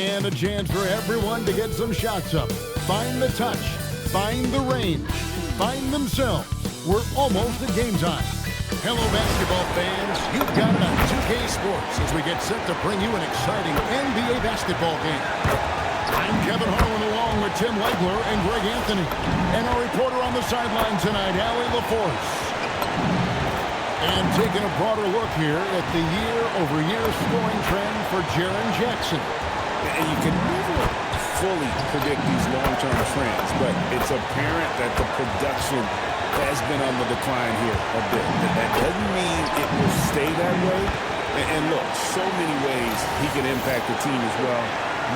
And a chance for everyone to get some shots up. Find the touch. Find the range. Find themselves. We're almost at game time. Hello, basketball fans. You've got it on 2K Sports as we get set to bring you an exciting NBA basketball game. I'm Kevin Harlan along with Tim Legler and Greg Anthony. And our reporter on the sideline tonight, Allie LaForce. And taking a broader look here at the year-over-year scoring trend for Jaren Jackson. And you can never fully predict these long-term trends, but it's apparent that the production has been on the decline here a bit. That doesn't mean it will stay that way. And look, so many ways he can impact the team as well.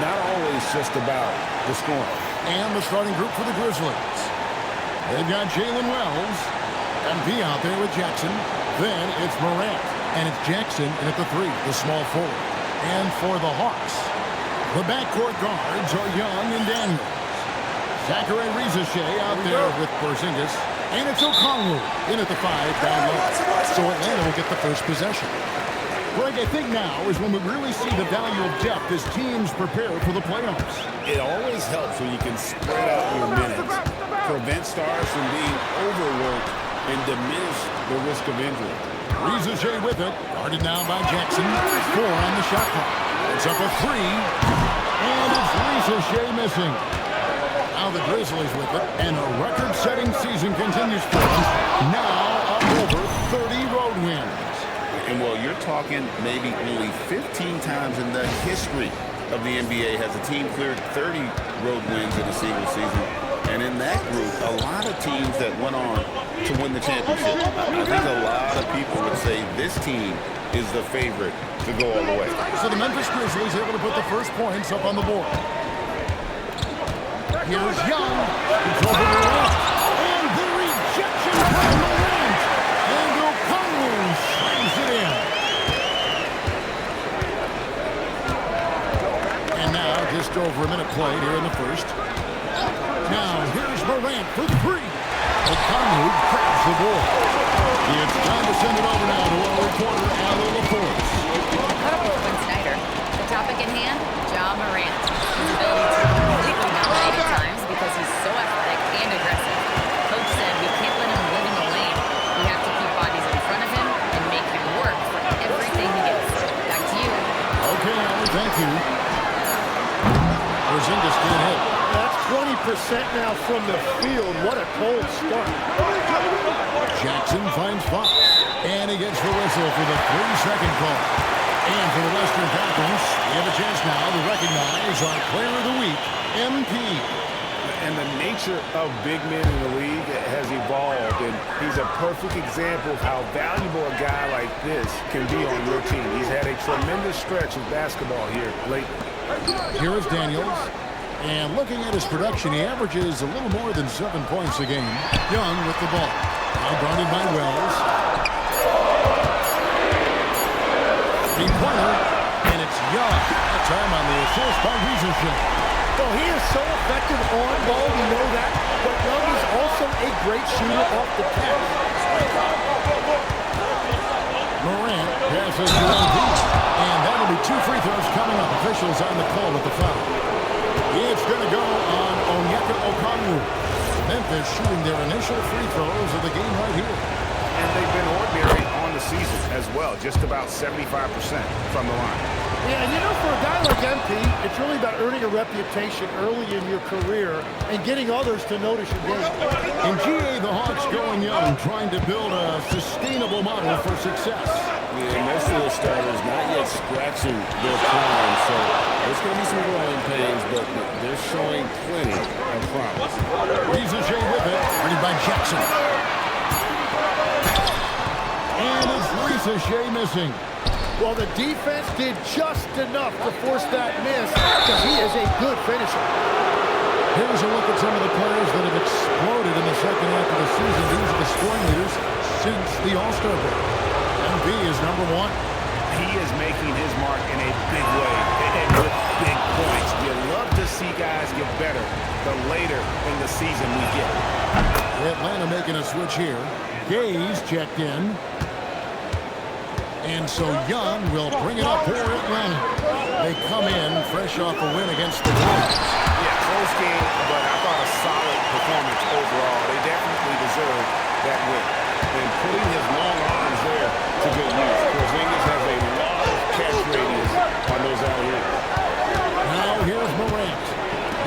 Not always just about the scoring. And the starting group for the Grizzlies. They've got Jalen Wells. MP out there with Jackson. Then it's Morant. And it's Jackson in at the 3, the small forward. And for the Hawks, the backcourt guards are Young and Daniels. Zachary Rizichet out there with Porzingis. And it's O'Connell in at the 5 down low. So Atlanta will get the first possession. Greg, I think now is when we really see the value of depth as teams prepare for the playoffs. It always helps when you can spread out your minutes, prevent stars from being overworked, and diminish the risk of injury. Rizichet with it, guarded now by Jackson. 4 on the shot clock. It's up a 3, and it's Rizichet missing. Now the Grizzlies with it, and a record-setting season continues for them. Now up over 30 road wins. And well, you're talking maybe only 15 times in the history of the NBA has a team cleared 30 road wins in a single season. And in that group, a lot of teams that went on to win the championship. I think a lot of people would say this team is the favorite to go all the way. So the Memphis Grizzlies able to put the first points up on the board. Here's Young. He's over Morant. And the rejection from Morant. And O'Connell slams it in. And now just over a minute played here in the first. Now here's Morant for 3. O'Connell grabs the ball. It's time to send it over now to our reporter, Allie LaForce. Snyder. The topic at hand, Morant. His ability to completely dominate at times because he's so athletic and aggressive. Coach said we can't let him live in the lane. We have to keep bodies in front of him and make him work for everything he gets. Back to you. Okay, Allie, thank you. Porzingis can't hit. That's 20% now from the field. What a cold start. Jackson finds Fox. And he gets the whistle for the 3-second call. And for the Western Conference, we have a chance now to recognize our Player of the Week, MP. And the nature of big men in the league has evolved, and he's a perfect example of how valuable a guy like this can be on your team. He's had a tremendous stretch of basketball here lately. Here is Daniels. And looking at his production, he averages a little more than 7 points a game. Young with the ball. Now guarded by Wells. Three-pointer, and it's Young. That time on the assist by Rizichet. Well, he is so effective on ball, we know that. But Young is also a great shooter off the catch. Morant passes to MP. And that'll be 2 free throws coming up. Officials on the call with the foul. It's going to go on Onyeka Okongwu. Memphis shooting their initial free throws of the game right here. And they've been ordinary on the season as well, just about 75% from the line. Yeah, and you know, for a guy like MP, it's really about earning a reputation early in your career and getting others to notice your game. In GA, the Hawks going young, trying to build a sustainable model for success. Yeah, most of the starters not yet scratching their prime, so there's going to be some growing pains, but they're showing plenty of promise. Rizichet with it, ready by Jackson. And it's Rizichet missing. Well, the defense did just enough to force that miss because he is a good finisher. Here's a look at some of the players that have exploded in the second half of the season. These are the scoring leaders since the All-Star break. MB is number 1. He is making his mark in a big way and with big points. You love to see guys get better the later in the season we get. Atlanta making a switch here. Gaze checked in. And so Young will bring it up for Atlanta. They come in fresh off a win against the Wolves. Yeah, close game, but I thought a solid performance overall. They definitely deserve that win. And putting his long arms there to good use. Porzingis has a lot of catch radius on those alley-oops. Now here's Morant.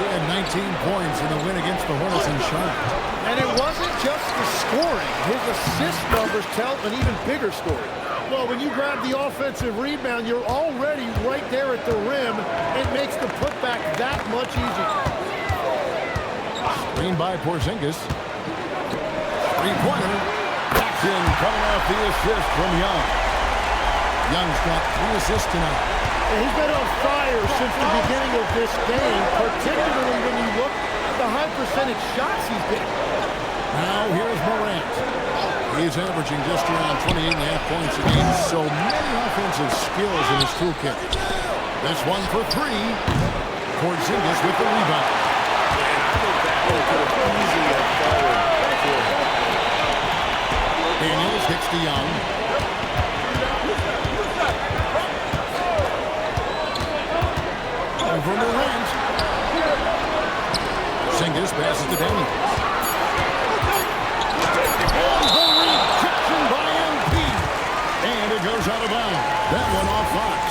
He had 19 points in the win against the Hornets in Charlotte. And it wasn't just the scoring. His assist numbers tell an even bigger story. Well, when you grab the offensive rebound, you're already right there at the rim. It makes the putback that much easier. Screen by Porzingis. Three-pointer. Back in, coming off the assist from Young. Young's got 3 assists tonight. And he's been on fire since the beginning of this game, particularly when you look at the high percentage shots he's getting. Now here's Morant. He's averaging just around 28.5 points a game. So many offensive skills in his toolkit. This one for 3. Porzingis with the rebound. And I think that one could have easily fallen for him. Daniels kicks to Young. Over Morant. Porzingis passes to Daniels. And the rejection by MP. And it goes out of bounds. That one off Fox.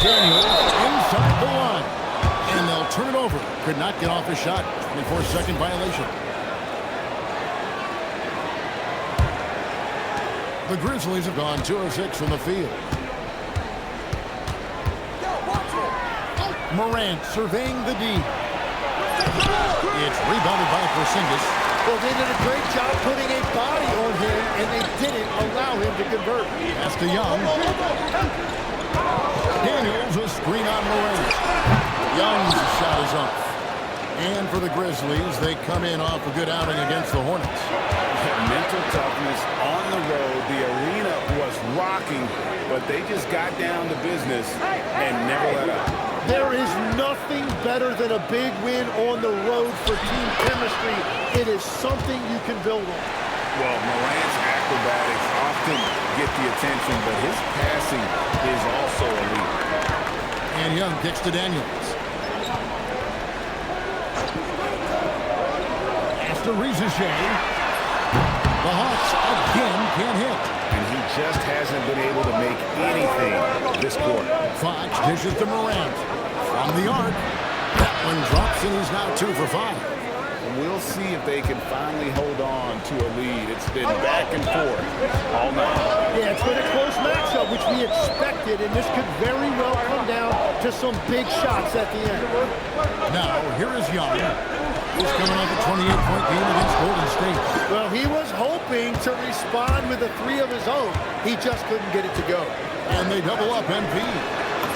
Daniels inside the line. And they'll turn it over. Could not get off his shot. 24-second violation. The Grizzlies have gone 2 of 6 from the field. Morant surveying the D. It's rebounded by Porzingis. Well, they did a great job putting a body on him, and they didn't allow him to convert. Pass to Young. Daniels a screen on Morant. Young's shot is off. And for the Grizzlies, they come in off a good outing against the Hornets. Mental toughness on the road. The arena was rocking, but they just got down to business and never let up. There is nothing better than a big win on the road for team chemistry. It is something you can build on. Well, Morant's acrobatics often get the attention, but his passing is also elite. And Young kicks to Daniels. Pass to Ricochet. The Hawks again can't hit. And he just hasn't been able to make anything this quarter. Fox dishes to Morant. From the arc. That one drops, and he's now 2 for 5. We'll see if they can finally hold on to a lead. It's been back and forth all night. Yeah, it's been a close matchup, which we expected, and this could very well come down to some big shots at the end. Now, here is Young. He's coming off a 28-point game against Golden State. Well, he was hoping to respond with a 3 of his own. He just couldn't get it to go. And they double up MP.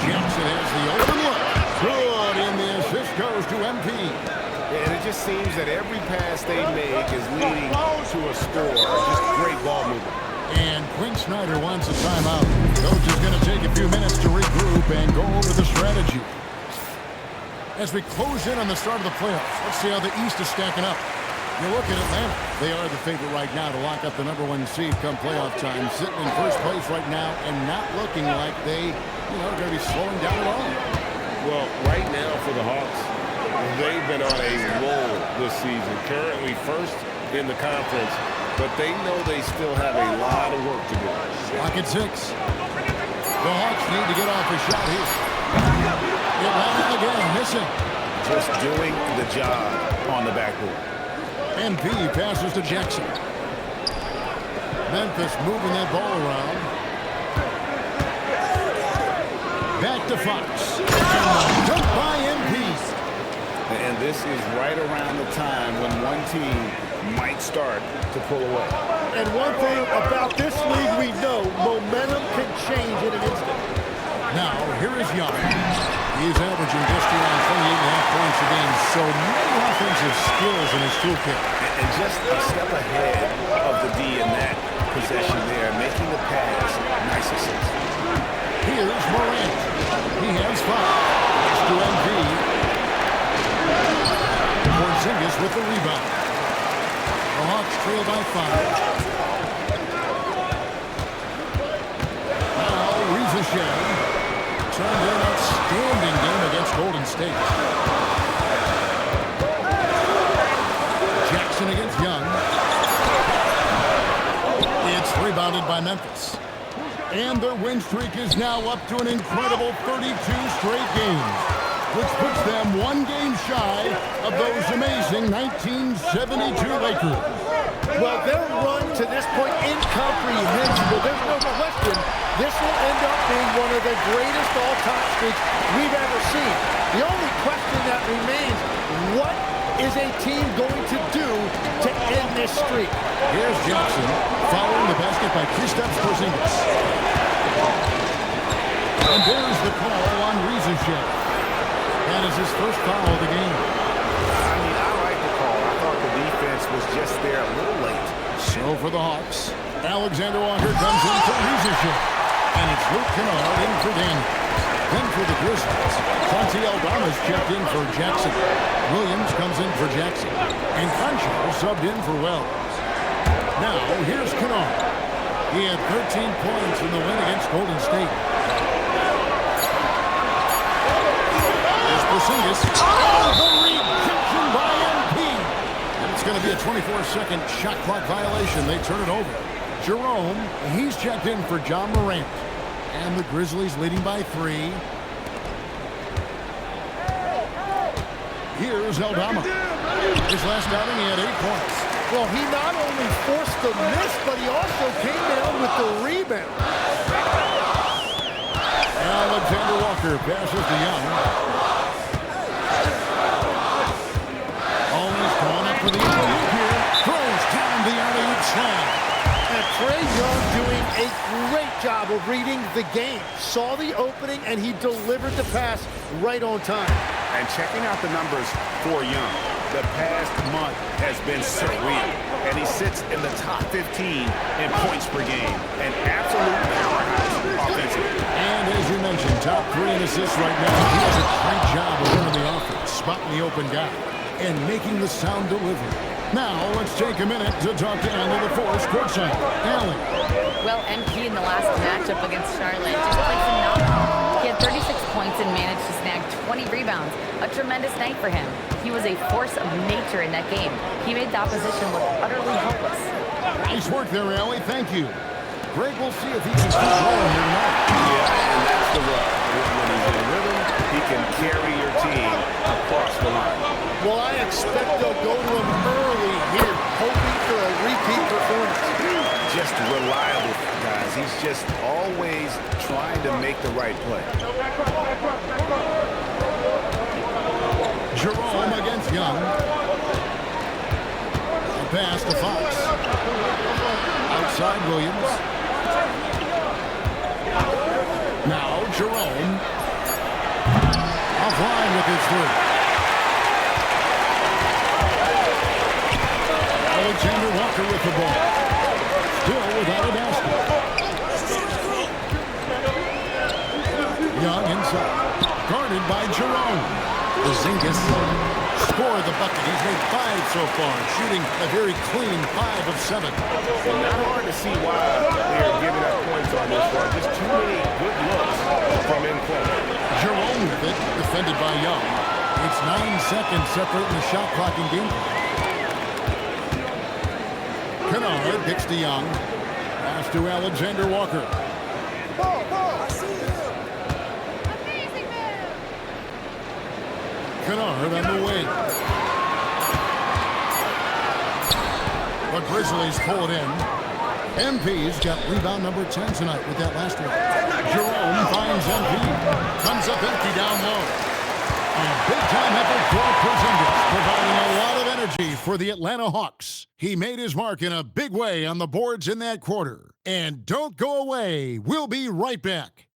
Jackson has the open look. Good, and the assist goes to MP. And it just seems that every pass they make is leading to a score. Just great ball movement. And Quinn Snyder wants a timeout. Coach is going to take a few minutes to regroup and go over the strategy. As we close in on the start of the playoffs, let's see how the East is stacking up. You look at Atlanta. They are the favorite right now to lock up the #1 seed come playoff time. Sitting in first place right now and not looking like they, are going to be slowing down at all. Well, right now for the Hawks, they've been on a roll this season. Currently first in the conference, but they know they still have a lot of work to do. Lock at 6. The Hawks need to get off a shot here. Atlanta again, missing. Just doing the job on the backboard. MP passes to Jackson. Memphis moving that ball around. Back to Fox. Dunked by MP. And this is right around the time when one team might start to pull away. And one thing about this league we know, momentum can change in an instant. Now, here is Young. He's averaging just around 28.5 points a game. So many offensive skills in his toolkit. And just a step ahead of the D in that possession there, making the pass. Nice assist. Here's Morant. He has 5. It's to MP. Porzingis with the rebound. The Hawks trail by 5. Now, Rizashev turned in an outstanding game against Golden State. Jackson against Young. It's rebounded by Memphis. And their win streak is now up to an incredible 32 straight games, which puts them one game shy of those amazing 1972 Lakers. Well, their run to this point incomprehensible. There's no question this will end up being one of the greatest all-time streaks we've ever seen. The only question that remains, what is a team going to do to end this streak? Here's Jackson following the basket by Kristaps Porzingis. And there's the call on Rizashev. That is his first foul of the game. I mean, I like the call. I thought the defense was just there a little late. So for the Hawks, Alexander Walker comes in for Rizashev. And it's Luke Kennard in for Daniel. Then for the Grizzlies, Santi Aldama's checked in for Jackson. Williams comes in for Jackson. And Concho subbed in for Wells. Now, here's Kennard. He had 13 points in the win against Golden State. Here's Porzingis. Oh, the rejection by MP. And it's going to be a 24-second shot clock violation. They turn it over. Jerome, he's checked in for John Morant. And the Grizzlies leading by 3. Here's Aldama. His last outing, he had 8 points. Well, he not only forced the miss, but he also came down with the rebound. Alexander Walker passes to Young. Almost gone up for the alley-oop here. Throws down the alley-oop slam. And Trae Young doing a great job of reading the game. Saw the opening, and he delivered the pass right on time. And checking out the numbers for Young, the past month has been surreal. And he sits in the top 15 in points per game. An absolute powerhouse offensively. And as you mentioned, top 3 in assists right now. He does a great job of running the offense, spotting the open guy, and making the sound delivery. Now, let's take a minute to talk to Allie LaForce courtside. Allie. Well, MP in the last matchup against Charlotte just played phenomenal. He had 36 points and managed to snag 20 rebounds. A tremendous night for him. He was a force of nature in that game. He made the opposition look utterly helpless. Nice work there, Allie. Thank you. Greg, we'll see if he can keep rolling here tonight. Yeah, and that's the rub. When he's in rhythm, he can carry your team across the line. Well, I expect they'll go to him early here, hoping for a repeat performance. Just reliable, guys. He's just always trying to make the right play. Jerome against Young. A pass to Fox. Outside Williams. Now Jerome. Offline with his 3. Alexander Walker with the ball. Still without a basket. Young inside. Guarded by Jerome. Porzingis scored the bucket. He's made 5 so far, shooting a very clean 5 of 7. Well, not hard to see why they're giving up points on this one. Just too many good looks from in play. Jerome with it, defended by Young. It's 9 seconds separating the shot clock and game clock. Kennard kicks to Young. Pass to Alexander Walker. Kennard on the wing. The Grizzlies pull it in. MP's got rebound number 10 tonight with that last one. Jerome finds MP. Comes up empty down low. And big-time effort for Porzingis, providing a lot of energy for the Atlanta Hawks. He made his mark in a big way on the boards in that quarter. And don't go away. We'll be right back.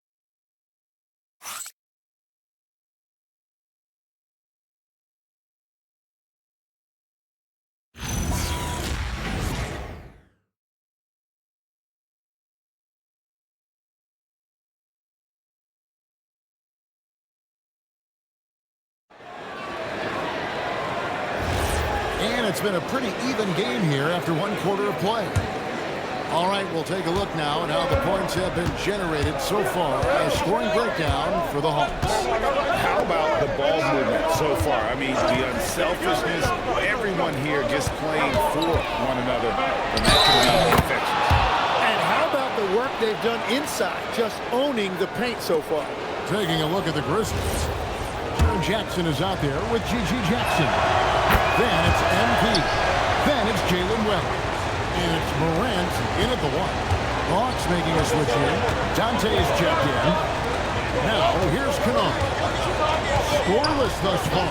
it's been a pretty even game here after one quarter of play. All right, we'll take a look now at how the points have been generated so far. A scoring breakdown for the Hawks. How about the ball movement so far? I mean, the unselfishness, everyone here just playing for one another, and that can be infectious. And how about the work they've done inside, just owning the paint so far? Taking a look at the Grizzlies. Jaren Jackson is out there with G.G. Jackson. Then it's MP. Then it's Jalen Webb. And it's Morant in at the one. Hawks making a switch here. Dante is checked in. Now, here's Canard. Scoreless thus far.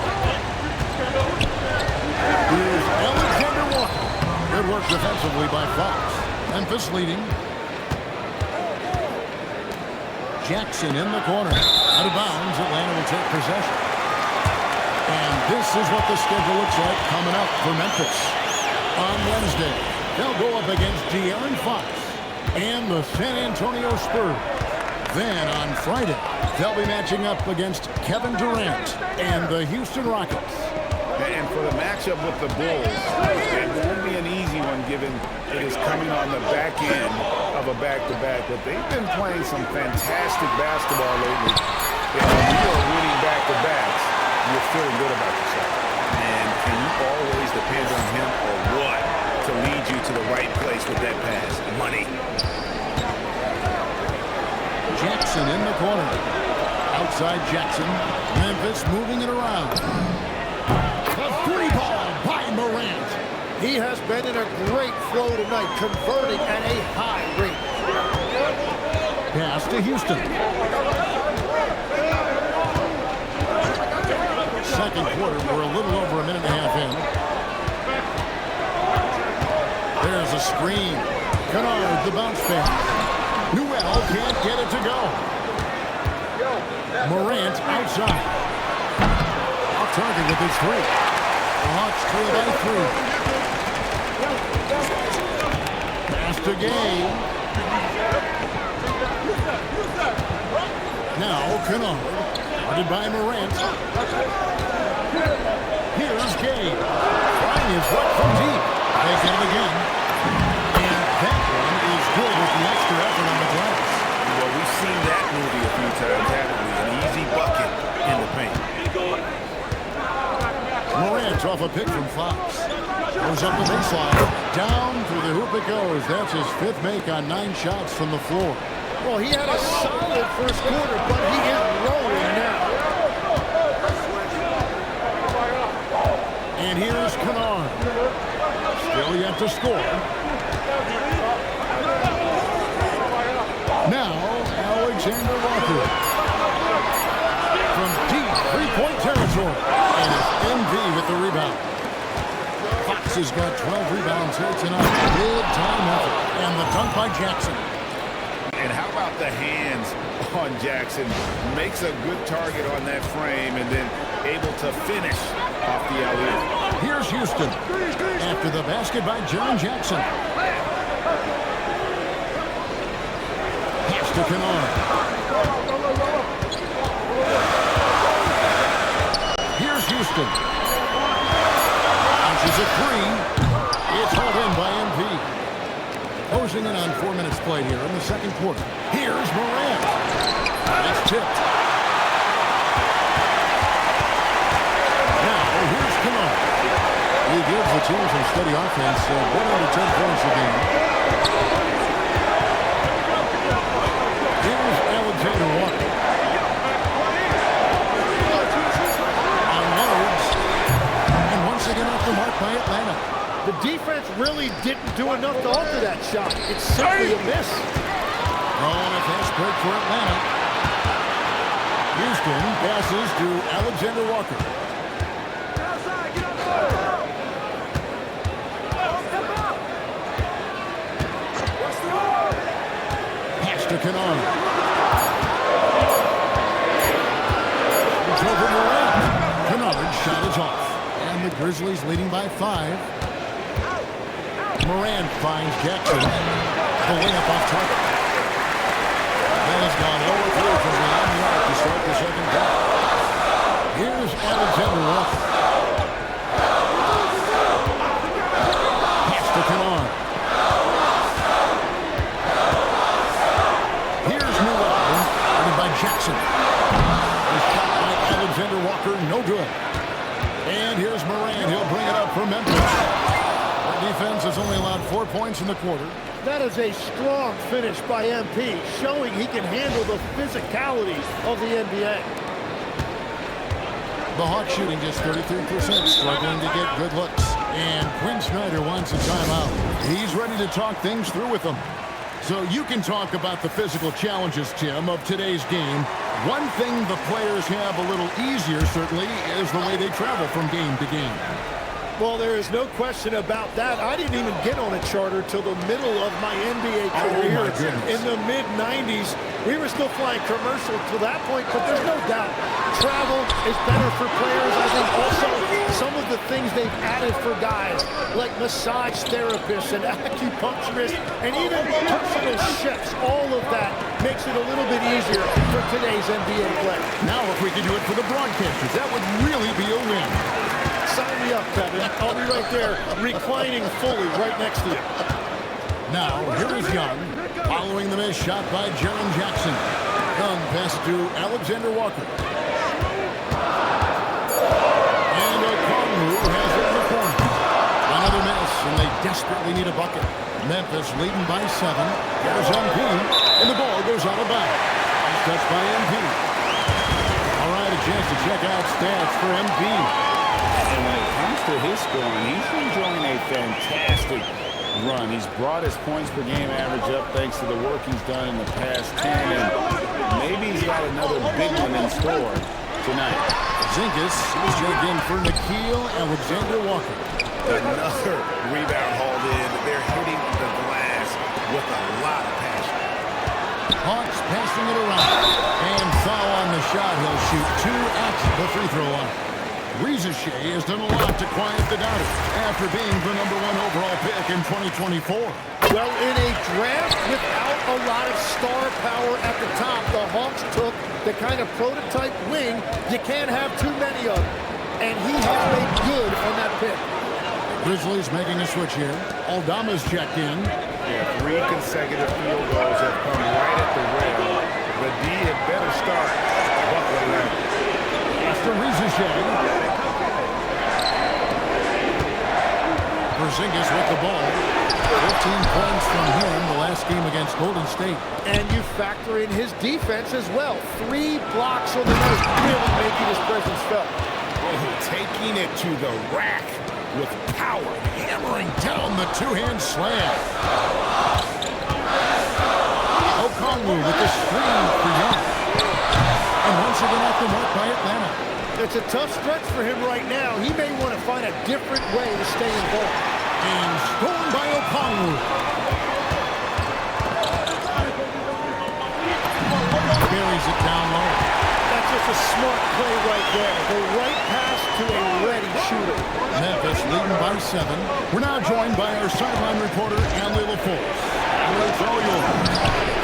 Here's Alexander Walker. Good work defensively by Fox. Memphis leading. Jackson in the corner. Out of bounds, Atlanta will take possession. And this is what the schedule looks like coming up for Memphis. On Wednesday, they'll go up against De'Aaron Fox and the San Antonio Spurs. Then on Friday, they'll be matching up against Kevin Durant and the Houston Rockets. And for the matchup with the Bulls, it won't be an easy one given it is coming on the back end of a back-to-back. But they've been playing some fantastic basketball lately. And when you are winning back-to-backs, you're feeling good about yourself. And can you always depend on him or what to lead you to the right place with that pass? Money. Jackson in the corner. Outside Jackson. Memphis moving it around. A free ball by Morant. He has been in a great flow tonight, converting at a high rate. Pass to Houston. Second quarter, we're a little over a minute and a half in. There's a screen. Canard, the bounce pass. Newell can't get it to go. Morant outside. Off target with his three. The Hawks trail by 3. Pass to Gay. Now Canard. Guarded by Morant. Here's Gay. Trying his work from deep. They get it again. And that one is good with the extra effort on the glass. Well, we've seen that movie a few times, haven't we? An easy bucket in the paint. Morant off a pick from Fox. Goes up the baseline. Down through the hoop it goes. That's his 5th make on 9 shots from the floor. Well, he had a solid first quarter, but he is rolling now. And here's Canard. Still yet to score. Now, Alexander Walker. From deep 3-point territory. And it's MV with the rebound. Fox has got 12 rebounds here tonight. Big time effort. And the dunk by Jackson. And how about the hands on Jackson? Makes a good target on that frame and then able to finish off the alley-oop. Here's Houston. After the basket by Jaren Jackson. Pass to Canard. Here's Houston. Launches a 3. It's hauled in by MP. Closing in on 4 minutes played here in the second quarter. Here's Morant. It's tipped. Now, here's Canard. He gives the team some steady offense. 1 under 10 points a game. Here's Alexander Walker. Unloads. And once again off the mark by Atlanta. The defense really didn't do enough to alter that shot. It's simply a miss. Oh, and a fast break for Atlanta. Houston passes to Alexander Walker. Pass to Canard. It's over Morant. Canard's shot is off. And the Grizzlies leading by 5. Morant finds Jackson. The layup off target. That has gone lower through from beyond the arc to start the second quarter. Here's Alexander Walker. defense has only allowed 4 points in the quarter. That is a strong finish by MP, showing he can handle the physicality of the NBA. The Hawks shooting just 33%, struggling to get good looks. And Quinn Snyder wants a timeout. He's ready to talk things through with them. So you can talk about the physical challenges, Tim, of today's game. One thing the players have a little easier, certainly, is the way they travel from game to game. Well, there is no question about that. I didn't even get on a charter till the middle of my NBA career. Oh, my goodness. In the mid-90s, we were still flying commercial to that point, but there's no doubt travel is better for players. I think also some of the things they've added for guys, like massage therapists and acupuncturists, and even personal chefs, all of that makes it a little bit easier for today's NBA play. Now, if we could do it for the broadcasters, that would really be a win. Sign me up, Kevin. I'll be right there, reclining fully right next to you. Now, here is Young, following the miss shot by Jaren Jackson. Young pass to Alexander Walker. And Okongwu has it in the corner. Another miss, and they desperately need a bucket. Memphis leading by 7. There's MP, and the ball goes out of bounds. Touched by MP. All right, a chance to check out stats for MP. And when it comes to his scoring, he's enjoying a fantastic run. He's brought his points per game average up thanks to the work he's done in the past 10. And maybe he's got another big one in store tonight. Zingas is checking in for Nickeil Alexander-Walker. Another rebound hauled in. They're hitting the glass with a lot of passion. Hawks passing it around. And foul on the shot. He'll shoot 2 at the free throw line. Rizachet has done a lot to quiet the doubters after being the #1 overall pick in 2024. Well, in a draft without a lot of star power at the top, the Hawks took the kind of prototype wing you can't have too many of. And he has made good on that pick. Grizzlies making a switch here. Aldama's checked in. Yeah, 3 consecutive field goals have come right at the rim. The D had better start buckling out. After Rizachet. Porzingis with the ball. 15 points from him the last game against Golden State. And you factor in his defense as well. 3 blocks on the night, really making his presence felt. Oh, taking it to the rack with power. Hammering down the 2-hand slam. Okongwu with the screen for Young. And once again off the mark by Atlanta. It's a tough stretch for him right now. He may want to find a different way to stay involved. And scored by Okongwu. Carries it down low. That's just a smart play right there. The right pass to a ready shooter. Memphis leading by 7. We're now joined by our sideline reporter, Allie LaForce. It's all yours.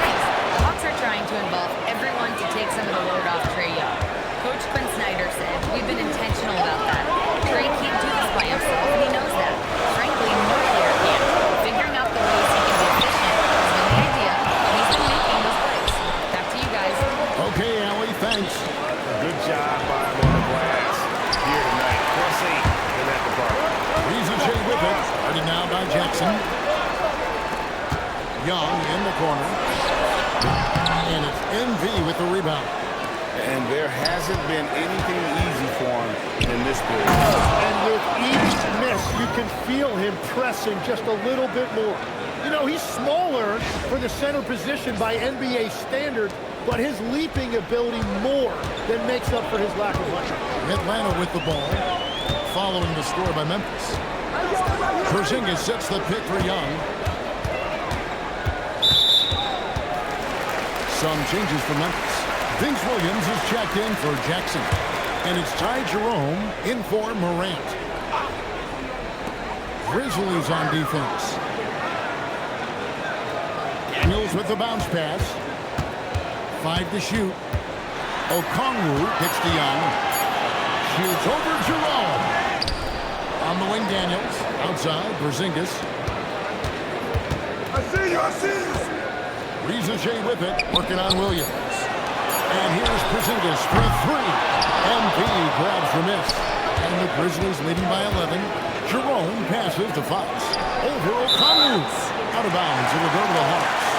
Thanks. Hawks are trying to involve everyone to take some of the load off Trae Young. Coach Quinn Snyder said, "We've been intentional about that. Trae can't do this by himself, and he knows that. Frankly, no player can. Figuring out the ways he can be efficient has been the idea, and he's been making those plays." Back to you guys. Okay, Allie, thanks. Good job by him on the glass here tonight. +8 in that department. Rizachet with it. Started now by Jackson. Young in the corner. And it's MV with the rebound. And there hasn't been anything easy for him in this period. And with each miss, you can feel him pressing just a little bit more. You know, he's smaller for the center position by NBA standard, but his leaping ability more than makes up for his lack of height. Atlanta with the ball, following the score by Memphis. Porzingis sets the pick for Young. Some changes for Memphis. Vince Williams is checked in for Jackson. And it's Ty Jerome in for Morant. Grizzlies on defense. Daniels with the bounce pass. 5 to shoot. Okongwu hits to Young. Shoots over Jerome. On the wing, Daniels. Outside, Porzingis. I see you. Rizachet with it, working on Williams. And here's Porzingis for 3. MP grabs the miss. And the Grizzlies leading by 11. Jerome passes to Fox. Over O'Connell. Out of bounds. It will go to the Hawks.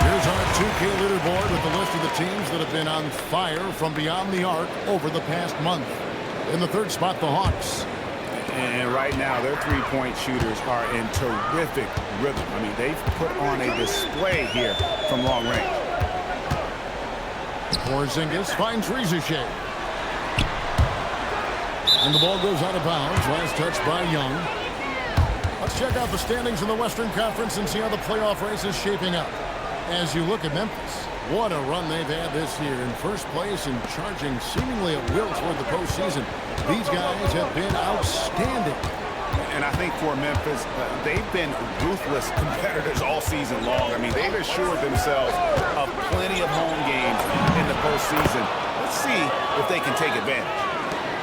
Here's our 2K leaderboard with the list of the teams that have been on fire from beyond the arc over the past month. In the third spot, the Hawks. And right now, their three-point shooters are in terrific rhythm. I mean, they've put on a display here from long range. Porzingis finds Rizachet. And the ball goes out of bounds. Last touch by Young. Let's check out the standings in the Western Conference and see how the playoff race is shaping up. As you look at Memphis, what a run they've had this year. In first place and charging seemingly at will toward the postseason. These guys have been outstanding. And I think for Memphis, they've been ruthless competitors all season long. I mean, they've assured themselves of plenty of home games in the postseason. Let's see if they can take advantage.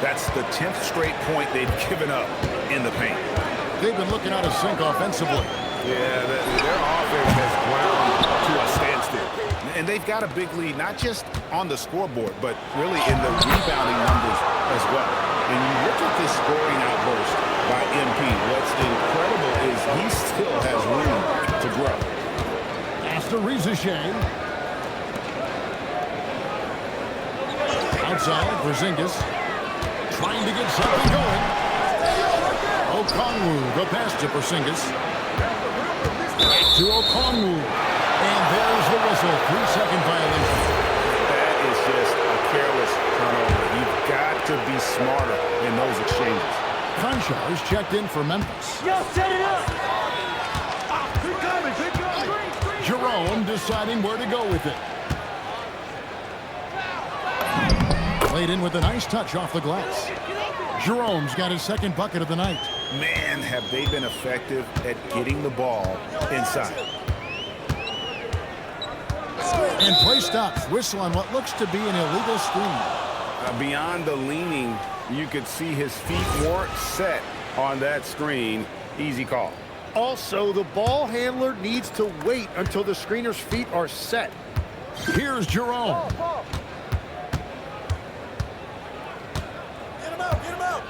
That's the 10th straight point they've given up in the paint. They've been looking out of sync offensively. Yeah, their offense has ground to a standstill. And they've got a big lead, not just on the scoreboard, but really in the rebounding numbers as well. And you look at this scoring outburst by MP. What's incredible is he still has room to grow. Pass to Rizachet. Outside, Porzingis. Trying to get something going. Okongwu, the pass to Porzingis. Back to Okongwu. And there's the whistle. 3-second violation. That is just a careless turnover. You've got to be smarter in those exchanges. Conchar is checked in for Memphis. Yo, set it up! Keep coming. Jerome deciding where to go with it. Played in with a nice touch off the glass. Jerome's got his second bucket of the night. Man, have they been effective at getting the ball inside. And play stops. Whistle on what looks to be an illegal screen. Beyond the leaning, you could see his feet weren't set on that screen. Easy call. Also, the ball handler needs to wait until the screener's feet are set. Here's Jerome. Get him out.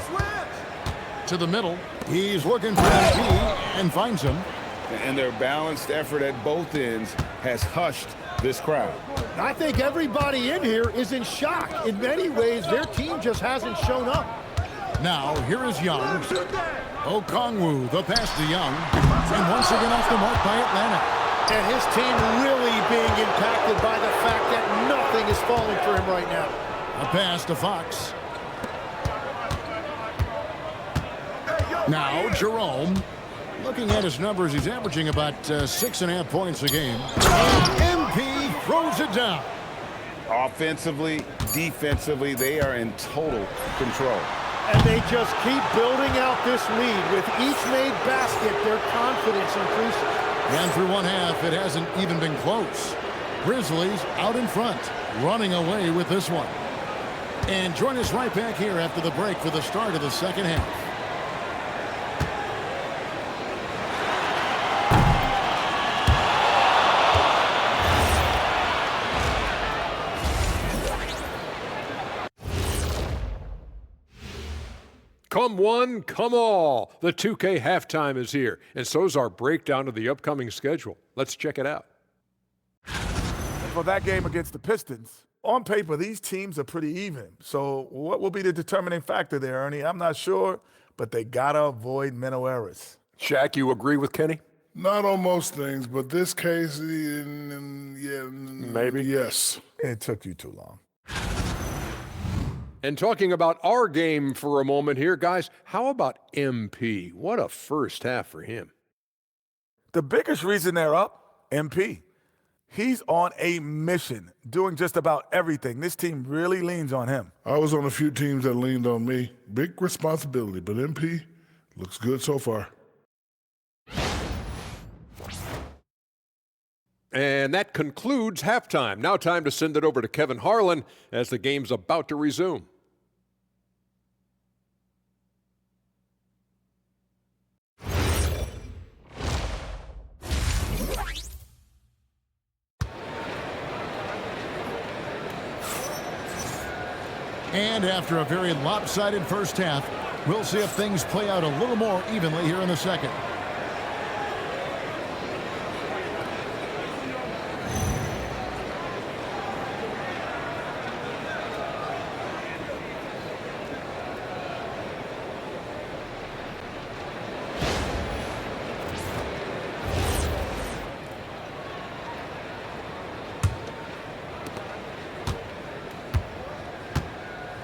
Switch. To the middle. He's looking for MP and finds him. And their balanced effort at both ends has hushed this crowd. I think everybody in here is in shock. In many ways, their team just hasn't shown up. Now, here is Young. Okongwu, the pass to Young. And once again off the mark by Atlanta. And his team really being impacted by the fact that nothing is falling for him right now. A pass to Fox. Now, Jerome. Looking at his numbers, he's averaging about 6.5 points a game. And MP throws it down. Offensively, defensively, they are in total control. And they just keep building out this lead. With each made basket, their confidence increases. And through one half, it hasn't even been close. Grizzlies out in front, running away with this one. And join us right back here after the break for the start of the second half. Come one, come all. The 2K halftime is here, and so's our breakdown of the upcoming schedule. Let's check it out. For that game against the Pistons, on paper, these teams are pretty even. So what will be the determining factor there, Ernie? I'm not sure, but they got to avoid mental errors. Shaq, you agree with Kenny? Not on most things, but this case, yeah, Maybe. Yes. It took you too long. And talking about our game for a moment here, guys, how about MP? What a first half for him. The biggest reason they're up, MP. He's on a mission, doing just about everything. This team really leans on him. I was on a few teams that leaned on me. Big responsibility, but MP looks good so far. And that concludes halftime. Now time to send it over to Kevin Harlan as the game's about to resume. And after a very lopsided first half, we'll see if things play out a little more evenly here in the second.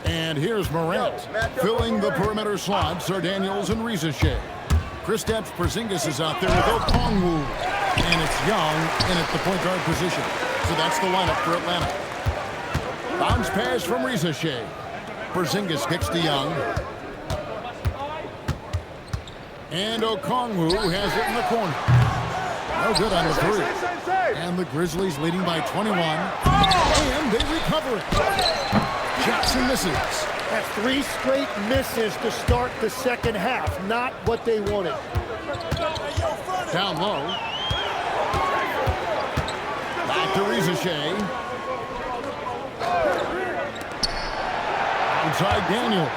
And here's Morant. Filling the perimeter slots are Daniels and Rizashea. Kristaps Porzingis is out there with Okongwu. And it's Young in at the point guard position. So that's the lineup for Atlanta. Bounce pass from Rizashea. Porzingis kicks to Young. And Okongwu has it in the corner. No good on the three. And the Grizzlies leading by 21. And they recover it. Jackson misses. That's 3 straight misses to start the second half. Not what they wanted. Down low. Back to Rizashea. Outside Daniel.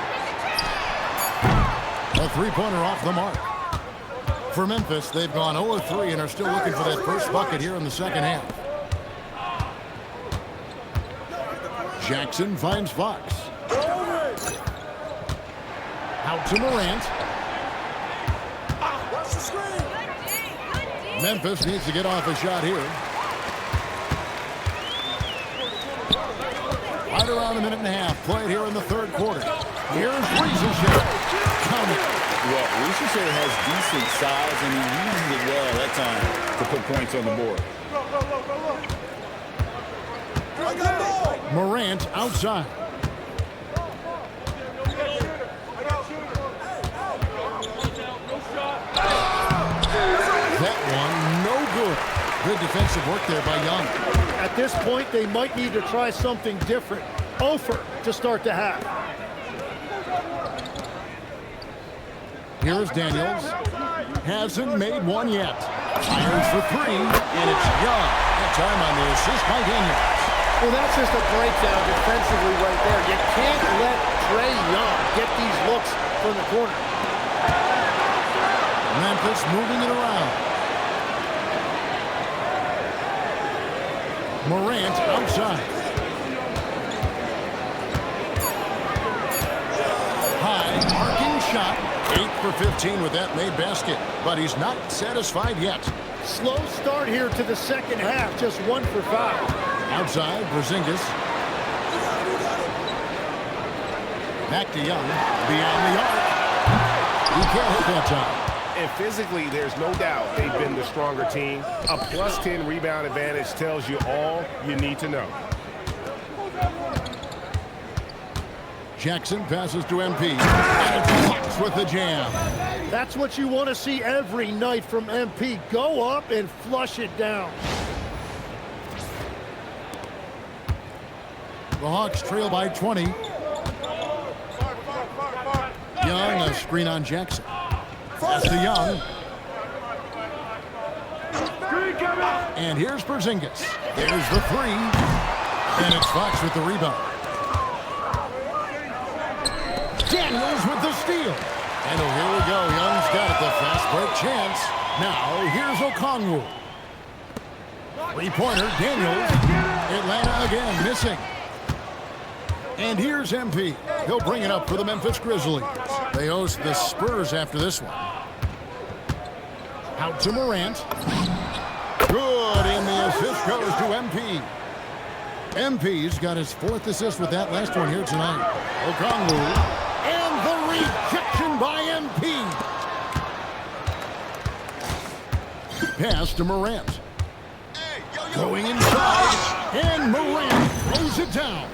A three-pointer off the mark. For Memphis, they've gone 0-3 and are still looking for that first bucket here in the second half. Jackson finds Fox. Out to Morant. Memphis needs to get off a shot here. Right around a minute and a half played here in the third quarter. Here's Rizashea. Count it. Well, Rizashea has decent size, and he uses it well that time to put points on the board. Morant outside. That one, no good. Good defensive work there by Young. At this point, they might need to try something different. Over to start the half. Here's Daniels. Hasn't made one yet. Fires for three, and it's Young. That time on the assist by Daniels. Well, that's just a breakdown defensively right there. You can't let Trae Young get these looks from the corner. Memphis moving it around. Morant outside. High, arcing shot. 8 for 15 with that made basket. But he's not satisfied yet. Slow start here to the second half. Just 1 for 5. Outside, Porzingis. Back to Young. Beyond the arc. He can't hit that time. And physically, there's no doubt they've been the stronger team. A +10 rebound advantage tells you all you need to know. Jackson passes to MP. And it's Fox with the jam. That's what you want to see every night from MP. Go up and flush it down. The Hawks trail by 20. Young, a screen on Jackson. Pass to Young. And here's Porzingis. There's the three. And it's Fox with the rebound. Daniels with the steal. And oh, here we go. Young's got it. The fast break chance. Now, here's Okongwu. Three-pointer, Daniels. Atlanta again, missing. And here's MP. He'll bring it up for the Memphis Grizzlies. They host the Spurs after this one. Out to Morant. Good, and the assist goes to MP. MP's got his 4th assist with that last one here tonight. Okongwu. And the rejection by MP. Pass to Morant. Going inside. And Morant throws it down.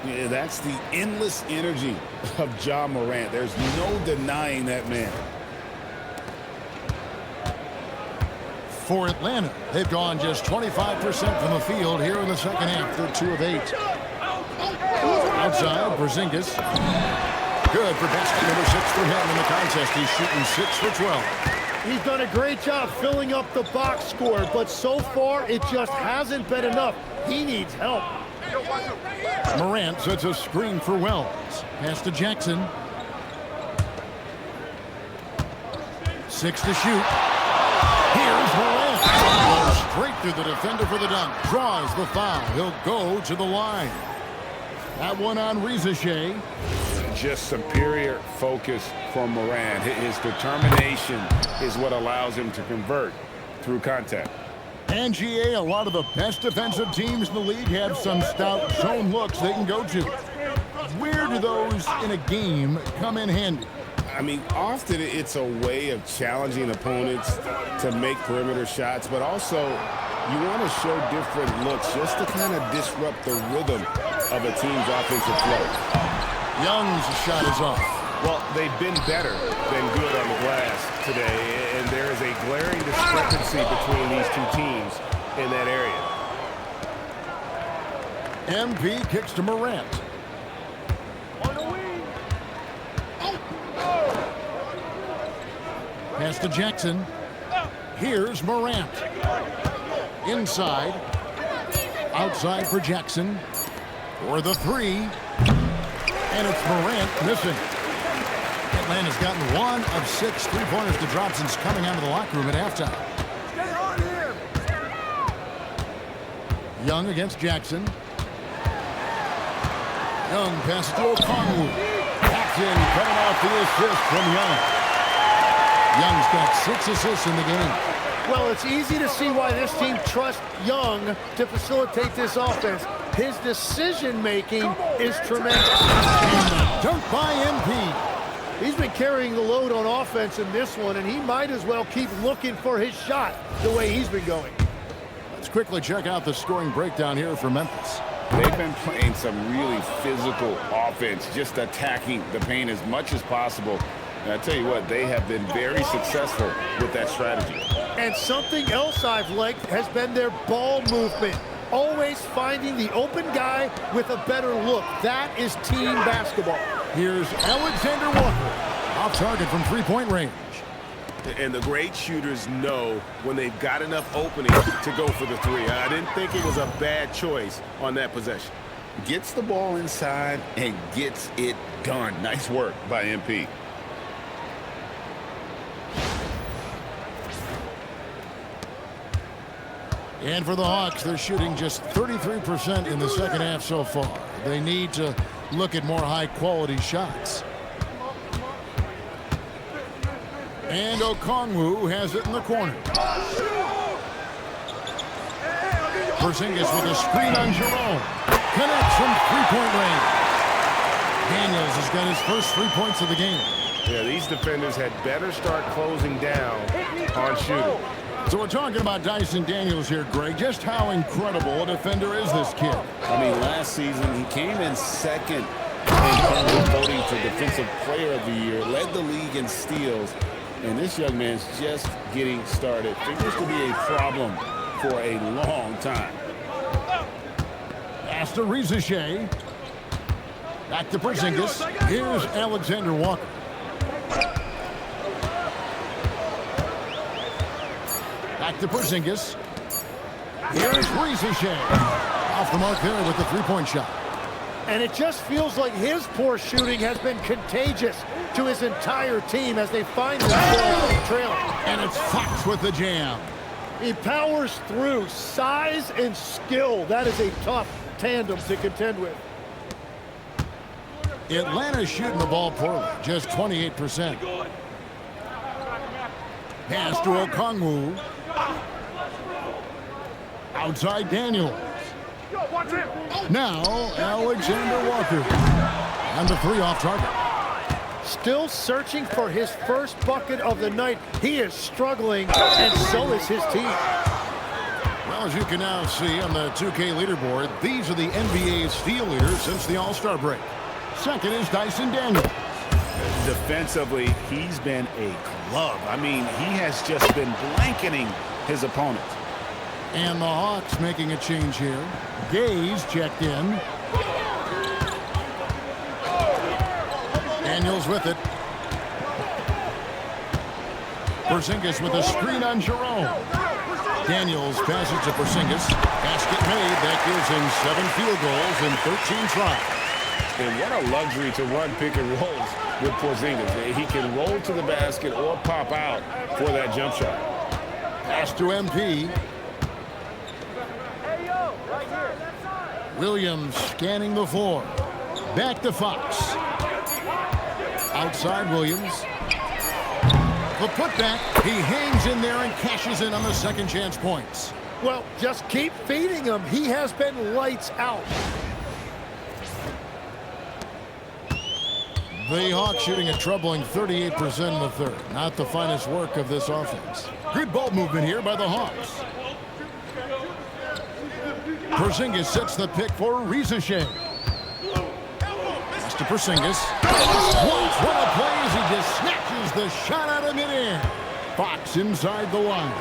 Yeah, that's the endless energy of Ja Morant. There's no denying that man. For Atlanta, they've gone just 25% from the field here in the second half. They're 2 of 8. Outside, Porzingis. Good for basket number 6 for him in the contest. He's shooting 6 for 12. He's done a great job filling up the box score, but so far it just hasn't been enough. He needs help. Morant sets a screen for Wells. Pass to Jackson. 6 to shoot. Here's Morant. Goes straight through the defender for the dunk. Draws the foul. He'll go to the line. That one on Rizichet. Just superior focus from Morant. His determination is what allows him to convert through contact. And GA, a lot of the best defensive teams in the league have some stout zone looks they can go to. Where do those in a game come in handy? I mean, often it's a way of challenging opponents to make perimeter shots, but also you want to show different looks just to kind of disrupt the rhythm of a team's offensive flow. Young's shot is off. Well, they've been better than good on the glass today, and there is a glaring discrepancy between these two teams in that area. MP kicks to Morant. Pass to Jackson. Here's Morant. Inside. Outside for Jackson. For the three. And it's Morant missing. Atlanta's gotten 1 of 6 3-pointers to drop since coming out of the locker room at halftime. Young against Jackson. Young passes to O'Connell. Jackson coming off the assist from Young. Young's got 6 assists in the game. Well, it's easy to see why this team trusts Young to facilitate this offense. His decision-making is tremendous. Dunk by MP. He's been carrying the load on offense in this one, and he might as well keep looking for his shot the way he's been going. Let's quickly check out the scoring breakdown here for Memphis. They've been playing some really physical offense, just attacking the paint as much as possible. And I tell you what, they have been very successful with that strategy. And something else I've liked has been their ball movement. Always finding the open guy with a better look. That is team basketball. Here's Alexander Walker. Off target from three-point range. And the great shooters know when they've got enough opening to go for the three. I didn't think it was a bad choice on that possession. Gets the ball inside and gets it done. Nice work by MP. And for the Hawks, they're shooting just 33% in the second half so far. They need to look at more high-quality shots. And Okongwu has it in the corner. Porzingis with a screen on Jerome. Connects from three-point range. Daniels has got his first 3 points of the game. Yeah, these defenders had better start closing down on shooting. So we're talking about Dyson Daniels here, Greg. Just how incredible a defender is this kid? I mean, last season he came in second in terms of voting for Defensive Player of the Year, led the league in steals, and this young man's just getting started. Figures to be a problem for a long time. Pass to Rizichet. Back to Porzingis. Here's Alexander Walker. Back to Porzingis. Here's Rizichet. Off the mark there with the three-point shot. And it just feels like his poor shooting has been contagious to his entire team as they find themselves trailing. And it's Fox with the jam. He powers through. Size and skill. That is a tough tandem to contend with. Atlanta's shooting the ball poorly, just 28%. Pass to Okongwu. Outside Daniels. Now Alexander Walker. And the three off target. Still searching for his first bucket of the night. He is struggling, and so is his team. Well, as you can now see on the 2K leaderboard, these are the NBA's steal leaders since the All-Star break. Second is Dyson Daniels. Defensively, he's been a glove. I mean, he has just been blanketing his opponent. And the Hawks making a change here. Gaze checked in. Daniels with it. Porzingis with a screen on Jerome. Daniels passes to Porzingis. Basket made. That gives him 7 field goals in 13 tries. And what a luxury to run pick and rolls with Porzingis. He can roll to the basket or pop out for that jump shot. Pass to MP. Williams scanning the floor. Back to Fox. Outside Williams. The putback. He hangs in there and cashes in on the second chance points. Well, just keep feeding him. He has been lights out. The Hawks shooting a troubling 38% in the third. Not the finest work of this offense. Good ball movement here by the Hawks. Porzingis sets the pick for Rizachet. Pass to Porzingis. What a play as he just snatches the shot out of midair. Fox inside the line.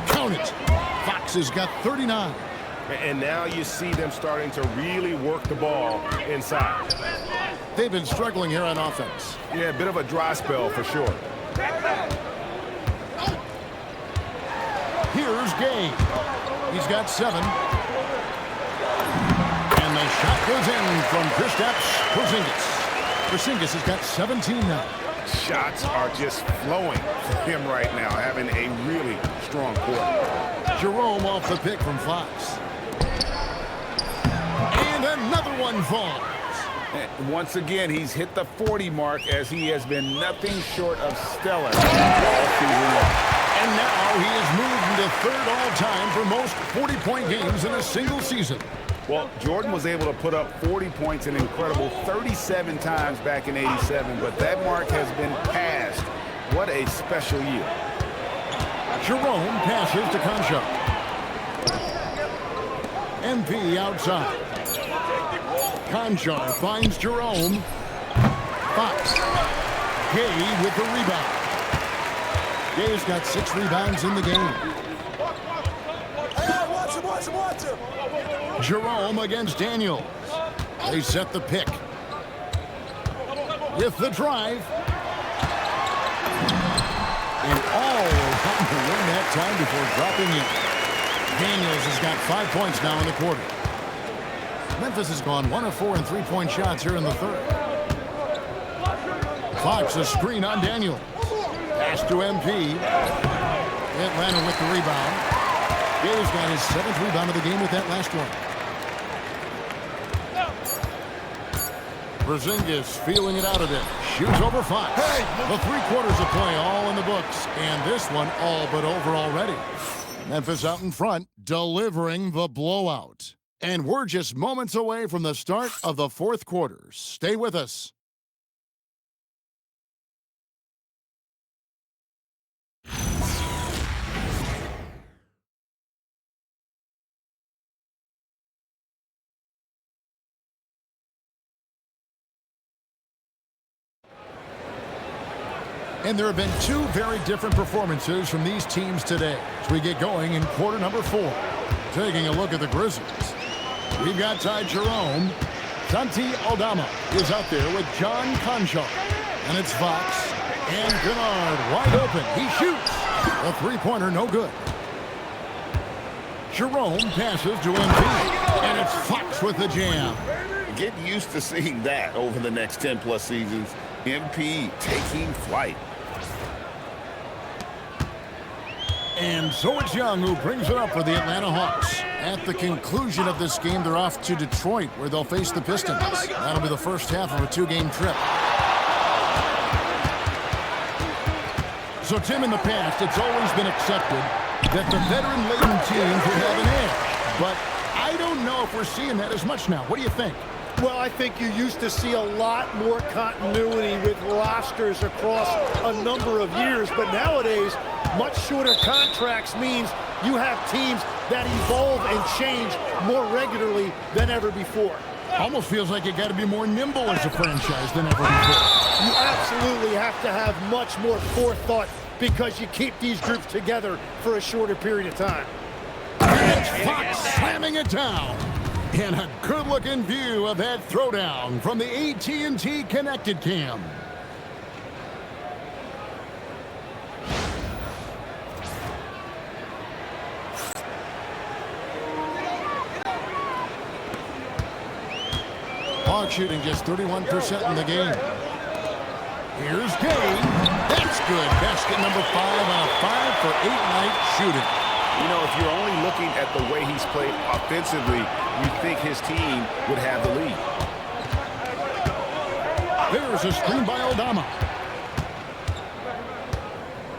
Count it. Fox has got 39. And now you see them starting to really work the ball inside. They've been struggling here on offense. Yeah, a bit of a dry spell for sure. Here's Gay. He's got 7. And the shot goes in from Kristaps Porzingis. Porzingis has got 17 now. Shots are just flowing for him right now, having a really strong quarter. Jerome off the pick from Fox. And another one falls. Once again, he's hit the 40 mark as he has been nothing short of stellar all season long. And now he has moved into third all-time for most 40-point games in a single season. Well, Jordan was able to put up 40 points an incredible 37 times back in '87, but that mark has been passed. What a special year. Jerome passes to Concha. MP outside. Concha finds Jerome. Fox. Gay with the rebound. Gay's got 6 rebounds in the game. Hey, watch him. Jerome against Daniels. They set the pick. With the drive. And all having to win that time before dropping in. Daniels has got 5 points now in the quarter. Memphis has gone 1 of 4 in 3-point shots here in the third. Fox a screen on Daniels. Pass to MP. Atlanta with the rebound. Gay's got his 7th rebound of the game with that last one. Porzingis feeling it out a bit. Shoots over Fox. The 3 quarters of play all in the books. And this one all but over already. Memphis out in front, delivering the blowout. And we're just moments away from the start of the 4th quarter. Stay with us. And there have been 2 very different performances from these teams today as we get going in quarter number 4. Taking a look at the Grizzlies. We've got Ty Jerome. Santi Aldama is out there with John Concha. And it's Fox and Kennard wide open. He shoots. A 3-pointer, no good. Jerome passes to MP. And it's Fox with the jam. Get used to seeing that over the next 10-plus seasons. MP taking flight. And so it's Young who brings it up for the Atlanta Hawks. At the conclusion of this game, they're off to Detroit, where they'll face the Pistons. That'll be the first half of a 2-game trip. So, Tim, in the past, it's always been accepted that the veteran-laden teams would have an edge. But I don't know if we're seeing that as much now. What do you think? Well, I think you used to see a lot more continuity with rosters across a number of years, but nowadays, much shorter contracts means you have teams that evolve and change more regularly than ever before. Almost feels like you got to be more nimble as a franchise than ever before. You absolutely have to have much more forethought because you keep these groups together for a shorter period of time. It's Fox slamming it down. And a good-looking view of that throwdown from the AT&T Connected Cam. Hawks shooting just 31% in the game. Here's Gay. That's good. Basket number 5 on a 5-for-8 night shooting. You know, if you're only looking at the way he's played offensively, you think his team would have the lead. There's a screen by Aldama.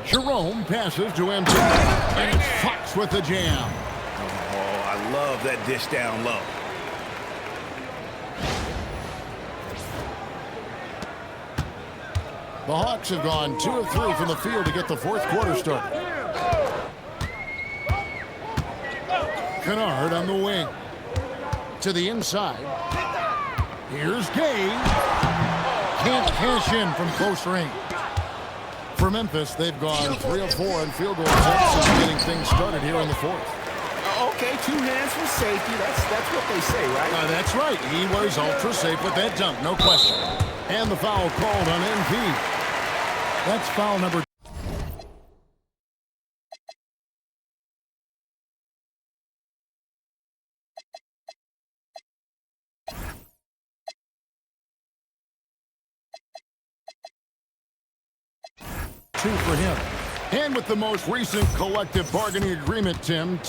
Jerome passes to MT. And it's Fox with the jam. Oh, I love that dish down low. The Hawks have gone 2 of 3 from the field to get the fourth quarter started. Kennard on the wing. To the inside. Here's Gay. Can't cash in from close range. For Memphis, they've gone 3 of 4 in field goal attempts since getting things started here in the fourth. Okay, 2 hands for safety. That's what they say, right? That's right. He was ultra safe with that dunk, no question. And the foul called on NP. That's foul number 2. For him. And with the most recent collective bargaining agreement, Tim,